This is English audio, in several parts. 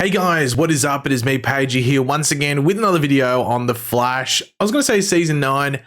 Hey guys, what is up? It is me, Pagey, here once again with another video on The Flash. I was going to say season 9,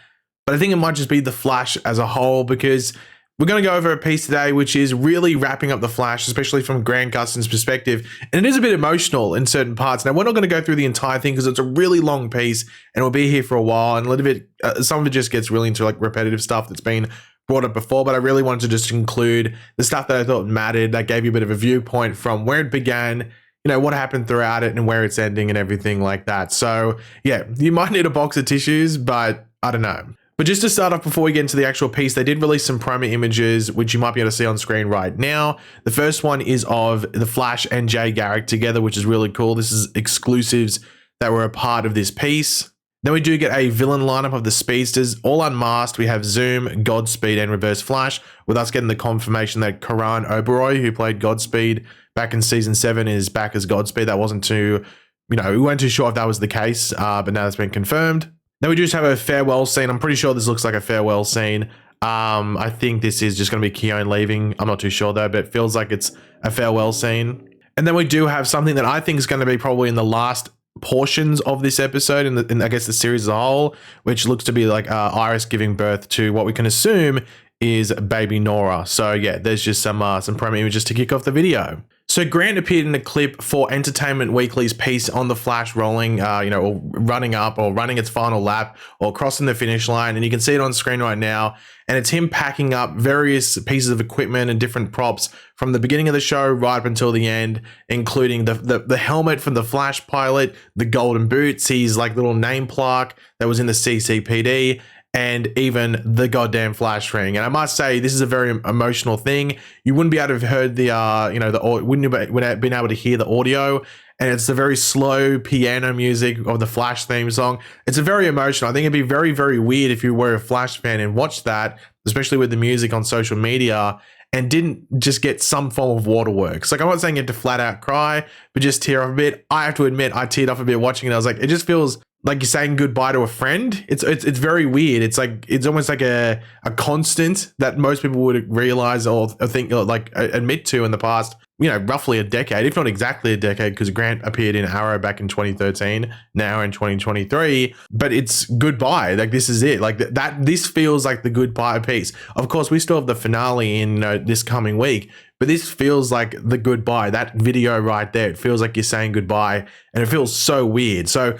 but I think it might just be The Flash as a whole because we're going to go over a piece today which is really wrapping up The Flash, especially from Grant Gustin's perspective. And it is a bit emotional in certain parts. Now, we're not going to go through the entire thing because it's a really long piece and we'll be here for a while. And a little bit, some of it just gets really into like repetitive stuff that's been brought up before, but I really wanted to just include the stuff that I thought mattered, that gave you a bit of a viewpoint from where it began, you know, what happened throughout it and where it's ending and everything like that. So yeah, you might need a box of tissues, but I don't know. But just to start off before we get into the actual piece, they did release some promo images, which you might be able to see on screen right now. The first one is of the Flash and Jay Garrick together, which is really cool. This is exclusives that were a part of this piece. Then we do get a villain lineup of the speedsters, all unmasked. We have Zoom, Godspeed, and Reverse Flash, with us getting the confirmation that Karan Oberoi, who played Godspeed back in season 7, is back as Godspeed. That wasn't too, we weren't too sure if that was the case, but now it's been confirmed. Then we just have a farewell scene. I'm pretty sure this looks like a farewell scene. I think this is just going to be Keone leaving. I'm not too sure though, but it feels like it's a farewell scene. And then we do have something that I think is going to be probably in the last portions of this episode in I guess the series as a whole, which looks to be like Iris giving birth to what we can assume is baby Nora. So yeah, there's just some promo images to kick off the video. So Grant appeared in a clip for Entertainment Weekly's piece on the Flash rolling, or running up or running its final lap or crossing the finish line. And you can see it on screen right now. And it's him packing up various pieces of equipment and different props from the beginning of the show right up until the end, including the helmet from the Flash pilot, the golden boots, his like little name plaque that was in the CCPD, and even the goddamn Flash ring. And I must say, this is a very emotional thing. You wouldn't be able to have heard wouldn't have been able to hear the audio. And it's the very slow piano music of the Flash theme song. It's a very emotional. I think it'd be very, very weird if you were a Flash fan and watched that, especially with the music on social media, and didn't just get some form of waterworks. Like, I'm not saying you have to flat out cry, but just tear off a bit. I have to admit, I teared off a bit watching it. I was like, it just feels like you're saying goodbye to a friend. It's very weird. It's like, it's almost like a constant that most people would realize or think or like admit to in the past, roughly a decade, if not exactly a decade, because Grant appeared in Arrow back in 2013, now in 2023, but it's goodbye. Like, this is it. Like this feels like the goodbye piece. Of course, we still have the finale in this coming week, but this feels like the goodbye. That video right there, it feels like you're saying goodbye, and it feels so weird. So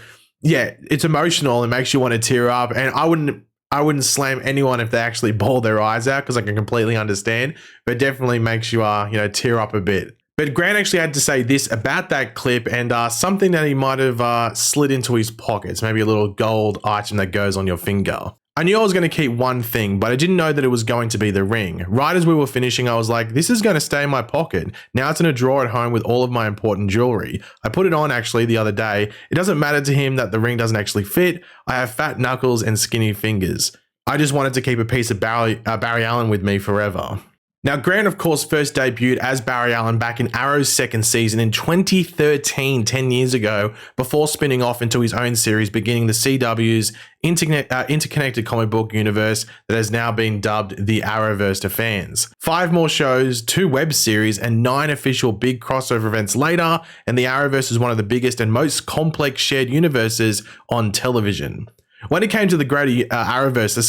yeah, it's emotional. It makes you want to tear up, and I wouldn't slam anyone if they actually bawl their eyes out, because I can completely understand, but it definitely makes you tear up a bit. But Grant actually had to say this about that clip, and something that he might have slid into his pockets, maybe a little gold item that goes on your finger. I knew I was going to keep one thing, but I didn't know that it was going to be the ring. Right as we were finishing, I was like, this is going to stay in my pocket. Now it's in a drawer at home with all of my important jewelry. I put it on actually the other day. It doesn't matter to him that the ring doesn't actually fit. I have fat knuckles and skinny fingers. I just wanted to keep a piece of Barry Allen with me forever. Now, Grant, of course, first debuted as Barry Allen back in Arrow's second season in 2013, 10 years ago, before spinning off into his own series, beginning the CW's interconnected comic book universe that has now been dubbed the Arrowverse to fans. 5 more shows, 2 web series, and 9 official big crossover events later, and the Arrowverse is one of the biggest and most complex shared universes on television. When it came to the greater Arrowverse, the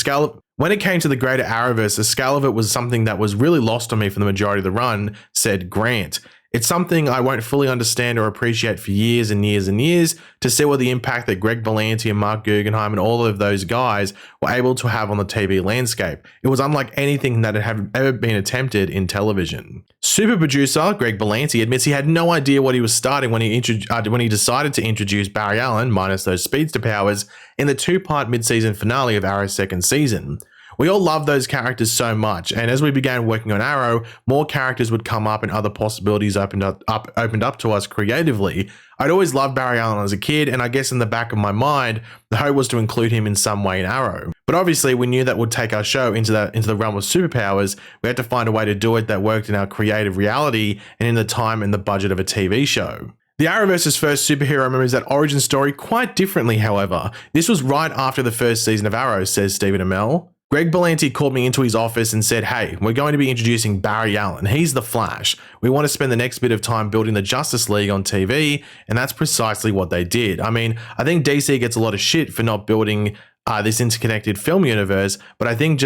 scale of it was something that was really lost on me for the majority of the run, said Grant. It's something I won't fully understand or appreciate for years and years and years, to see what the impact that Greg Berlanti and Mark Guggenheim and all of those guys were able to have on the TV landscape. It was unlike anything that had ever been attempted in television. Super producer Greg Berlanti admits he had no idea what he was starting when he decided to introduce Barry Allen, minus those speedster powers, in the 2-part mid-season finale of Arrow's second season. We all love those characters so much, and as we began working on Arrow, more characters would come up and other possibilities opened up to us creatively. I'd always loved Barry Allen as a kid, and I guess in the back of my mind, the hope was to include him in some way in Arrow. But obviously, we knew that would take our show into the realm of superpowers. We had to find a way to do it that worked in our creative reality and in the time and the budget of a TV show. The Arrowverse's first superhero remembers that origin story quite differently, however. This was right after the first season of Arrow, says Stephen Amell. Greg Berlanti called me into his office and said, hey, we're going to be introducing Barry Allen. He's the Flash. We want to spend the next bit of time building the Justice League on TV, and that's precisely what they did. I mean, I think DC gets a lot of shit for not building this interconnected film universe, but I think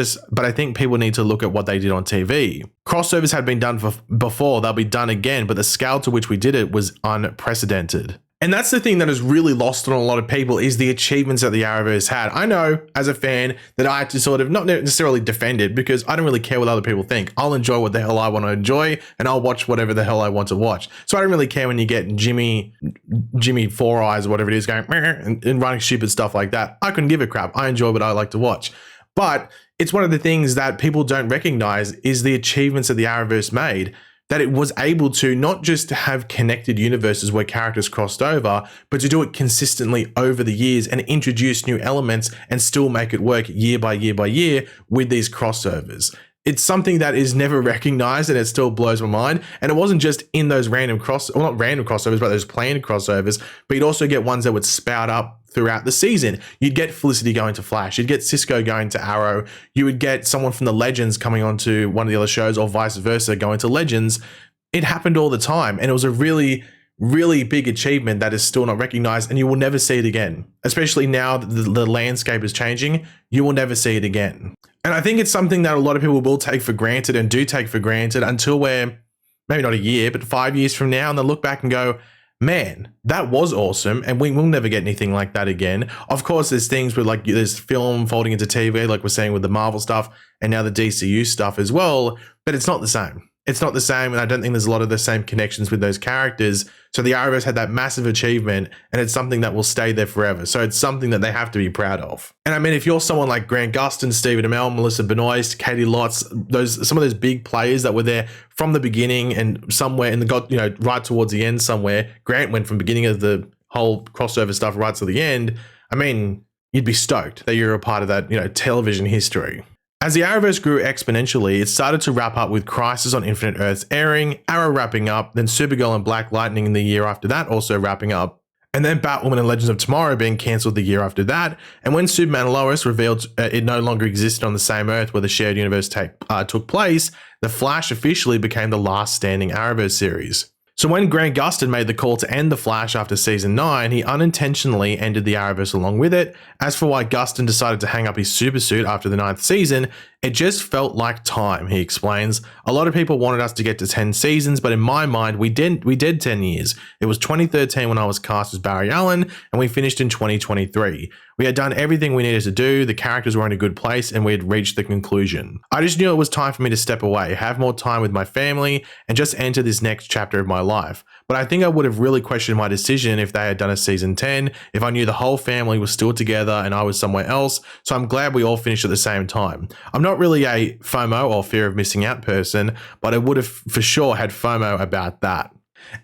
people need to look at what they did on TV. Crossovers had been done before, they'll be done again, but the scale to which we did it was unprecedented. And that's the thing that is really lost on a lot of people, is the achievements that the Arrowverse had. I know as a fan that I had to sort of not necessarily defend it, because I don't really care what other people think. I'll enjoy what the hell I want to enjoy, and I'll watch whatever the hell I want to watch. So I don't really care when you get Jimmy Four Eyes or whatever it is going and running stupid stuff like that. I couldn't give a crap. I enjoy what I like to watch. But it's one of the things that people don't recognize is the achievements that the Arrowverse made. That it was able to not just have connected universes where characters crossed over, but to do it consistently over the years and introduce new elements and still make it work year by year by year with these crossovers. It's something that is never recognized, and it still blows my mind. And it wasn't just in those not random crossovers, but those planned crossovers, but you'd also get ones that would spout up throughout the season. You'd get Felicity going to Flash, you'd get Cisco going to Arrow, you would get someone from the Legends coming onto one of the other shows, or vice versa going to Legends. It happened all the time, and it was a really, really big achievement that is still not recognized, and you will never see it again. Especially now that the landscape is changing, you will never see it again. And I think it's something that a lot of people will take for granted and do take for granted until we're maybe not a year, but 5 years from now, and they'll look back and go, man, that was awesome, and we will never get anything like that again. Of course, there's things with like there's film folding into TV, like we're saying with the Marvel stuff and now the DCU stuff as well, but it's not the same. It's not the same, and I don't think there's a lot of the same connections with those characters. So the Arrowverse had that massive achievement, and it's something that will stay there forever. So it's something that they have to be proud of. And I mean, if you're someone like Grant Gustin, Stephen Amell, Melissa Benoist, Katie Lotz, some of those big players that were there from the beginning and somewhere in the right towards the end somewhere, Grant went from beginning of the whole crossover stuff right to the end. I mean, you'd be stoked that you're a part of that, television history. As the Arrowverse grew exponentially, it started to wrap up with Crisis on Infinite Earths airing, Arrow wrapping up, then Supergirl and Black Lightning in the year after that also wrapping up, and then Batwoman and Legends of Tomorrow being cancelled the year after that. And when Superman and Lois revealed it no longer existed on the same Earth where the shared universe took place, The Flash officially became the last standing Arrowverse series. So when Grant Gustin made the call to end The Flash after season 9, he unintentionally ended the Arrowverse along with it. As for why Gustin decided to hang up his supersuit after the 9th season, it just felt like time, he explains. A lot of people wanted us to get to 10 seasons, but in my mind, we did 10 years. It was 2013 when I was cast as Barry Allen, and we finished in 2023. We had done everything we needed to do, the characters were in a good place, and we had reached the conclusion. I just knew it was time for me to step away, have more time with my family, and just enter this next chapter of my life. But I think I would have really questioned my decision if they had done a season 10, if I knew the whole family was still together and I was somewhere else, so I'm glad we all finished at the same time. I'm not really a FOMO or fear of missing out person, but I would have for sure had FOMO about that.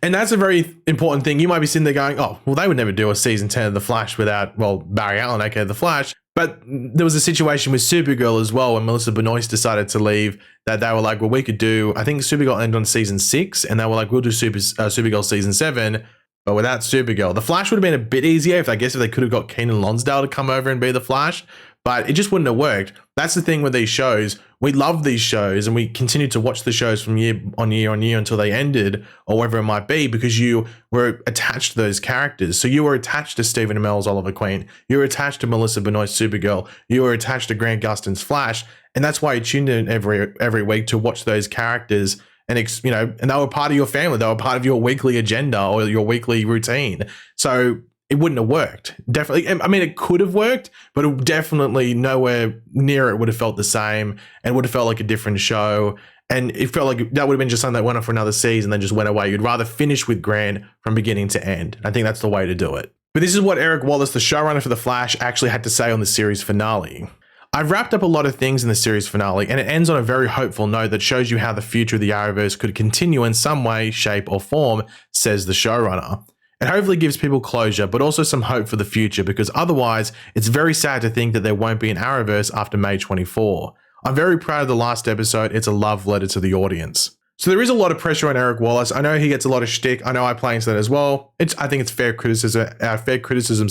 And that's a very important thing. You might be sitting there going, oh, well, they would never do a season 10 of The Flash without, Barry Allen, aka The Flash. But there was a situation with Supergirl as well when Melissa Benoist decided to leave, that they were like, well, we could do, I think Supergirl ended on season 6, and they were like, we'll do Supergirl season 7, but without Supergirl. The Flash would have been a bit easier if they could have got Keenan Lonsdale to come over and be The Flash, but it just wouldn't have worked. That's the thing with these shows. We love these shows and we continued to watch the shows from year on year until they ended or whatever it might be, because you were attached to those characters. So you were attached to Stephen Amell's Oliver Queen. You were attached to Melissa Benoist's Supergirl. You were attached to Grant Gustin's Flash. And that's why you tuned in every week to watch those characters, and and they were part of your family. They were part of your weekly agenda or your weekly routine. So it wouldn't have worked. Definitely. I mean, it could have worked, but it definitely nowhere near it would have felt the same and would have felt like a different show. And it felt like that would have been just something that went on for another season, then just went away. You'd rather finish with Grant from beginning to end. I think that's the way to do it. But this is what Eric Wallace, the showrunner for The Flash, actually had to say on the series finale. I've wrapped up a lot of things in the series finale, and it ends on a very hopeful note that shows you how the future of the Arrowverse could continue in some way, shape, or form, says the showrunner. It hopefully gives people closure, but also some hope for the future, because otherwise, it's very sad to think that there won't be an Arrowverse after May 24. I'm very proud of the last episode. It's a love letter to the audience. So there is a lot of pressure on Eric Wallace. I know he gets a lot of shtick. I know I play into that as well. I think it's fair criticism,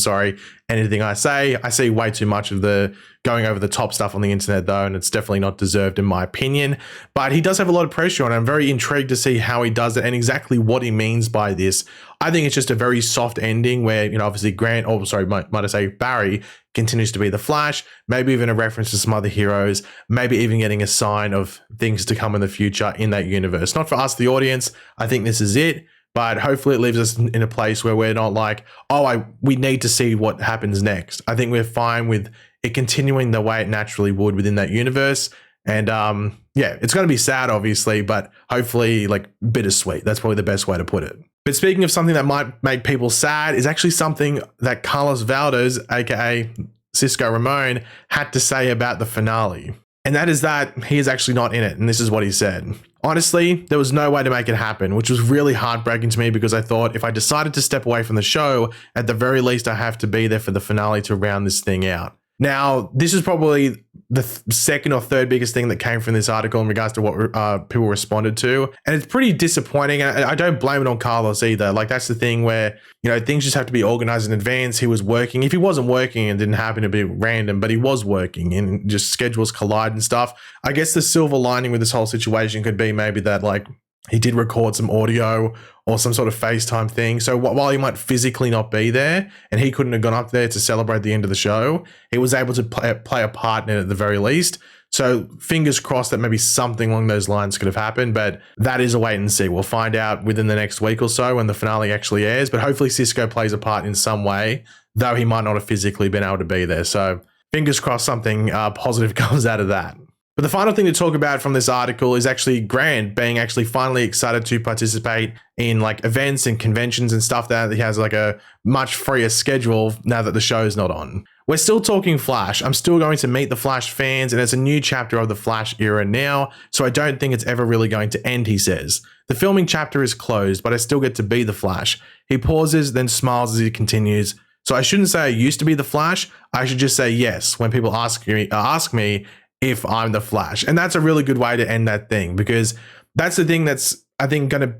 anything I say. I see way too much of the going over the top stuff on the internet though, and it's definitely not deserved in my opinion. But he does have a lot of pressure on him. I'm very intrigued to see how he does it and exactly what he means by this. I think it's just a very soft ending where, you know, obviously Grant, or sorry, might I say Barry, continues to be the Flash, maybe even a reference to some other heroes, maybe even getting a sign of things to come in the future in that universe. Not for us, the audience. I think this is it. But hopefully it leaves us in a place where we're not like, oh, we need to see what happens next. I think we're fine with it continuing the way it naturally would within that universe. And yeah, it's going to be sad, obviously, but hopefully like bittersweet. That's probably the best way to put it. But speaking of something that might make people sad is actually something that Carlos Valdez, aka Cisco Ramon, had to say about the finale. And that is that he is actually not in it. And this is what he said. Honestly, there was no way to make it happen, which was really heartbreaking to me because I thought if I decided to step away from the show, at the very least, I have to be there for the finale to round this thing out. Now, this is probably the second or third biggest thing that came from this article in regards to what people responded to. And it's pretty disappointing. And I don't blame it on Carlos either. Like, that's the thing where, you know, things just have to be organized in advance. He was working. If he wasn't working, it didn't happen to be random, but he was working and just schedules collide and stuff. I guess the silver lining with this whole situation could be maybe that, like, he did record some audio or some sort of FaceTime thing. So while he might physically not be there and he couldn't have gone up there to celebrate the end of the show, he was able to play a part in it at the very least. So fingers crossed that maybe something along those lines could have happened, but that is a wait and see. We'll find out within the next week or so when the finale actually airs, but hopefully Cisco plays a part in some way, though he might not have physically been able to be there. So fingers crossed something positive comes out of that. But the final thing to talk about from this article is actually Grant being actually finally excited to participate in like events and conventions and stuff, that he has like a much freer schedule now that the show's not on. We're still talking Flash. I'm still going to meet the Flash fans, and it's a new chapter of the Flash era now, so I don't think it's ever really going to end, he says. The filming chapter is closed, but I still get to be the Flash. He pauses, then smiles as he continues. So I shouldn't say I used to be the Flash. I should just say yes when people ask me if I'm the Flash. And that's a really good way to end that thing, because that's the thing that's, I think, going to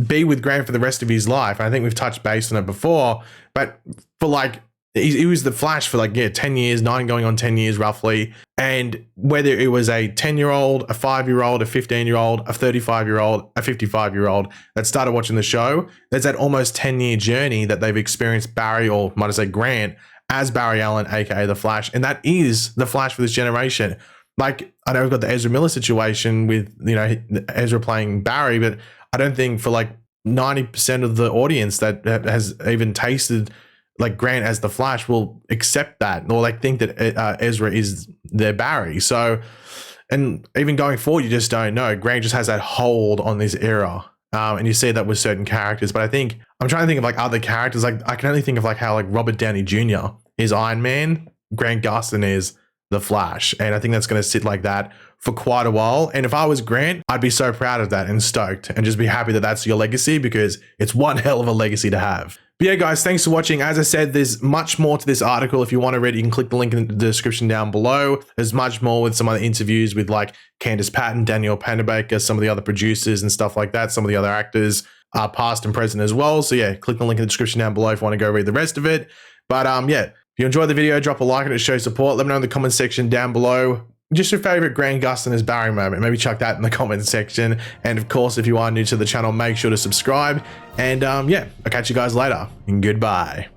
be with Grant for the rest of his life. I think we've touched base on it before, but for like, he was the Flash for like, 10 years, 9 going on 10 years roughly. And whether it was a 10-year-old, a 5-year-old, a 15-year-old, a 35-year-old, a 55-year-old that started watching the show, there's that almost 10-year journey that they've experienced Barry, or might I say Grant, as Barry Allen, aka the Flash. And that is the Flash for this generation. Like, I know we've got the Ezra Miller situation with, you know, Ezra playing Barry, but I don't think for like 90% of the audience that has even tasted like Grant as the Flash will accept that, or like think that Ezra is their Barry. So, and even going forward, you just don't know. Grant just has that hold on this era. And you see that with certain characters. But I think, I'm trying to think of like other characters. Like, I can only think of like how like Robert Downey Jr. is Iron Man, Grant Gustin is the Flash, and I think that's going to sit like that for quite a while. And if I was Grant, I'd be so proud of that and stoked and just be happy that that's your legacy, because it's one hell of a legacy to have. But yeah, guys, thanks for watching. As I said, there's much more to this article. If you want to read it, you can click the link in the description down below. There's much more with some other interviews with like Candace Patton, Danielle Panabaker, some of the other producers and stuff like that, some of the other actors, past and present as well. So yeah, click the link in the description down below if you want to go read the rest of it. But yeah, if you enjoyed the video, drop a like and it shows support. Let me know in the comment section down below just your favorite Grant Gustin as Barry moment. Maybe chuck that in the comment section. And of course, if you are new to the channel, make sure to subscribe. And yeah, I'll catch you guys later. And goodbye.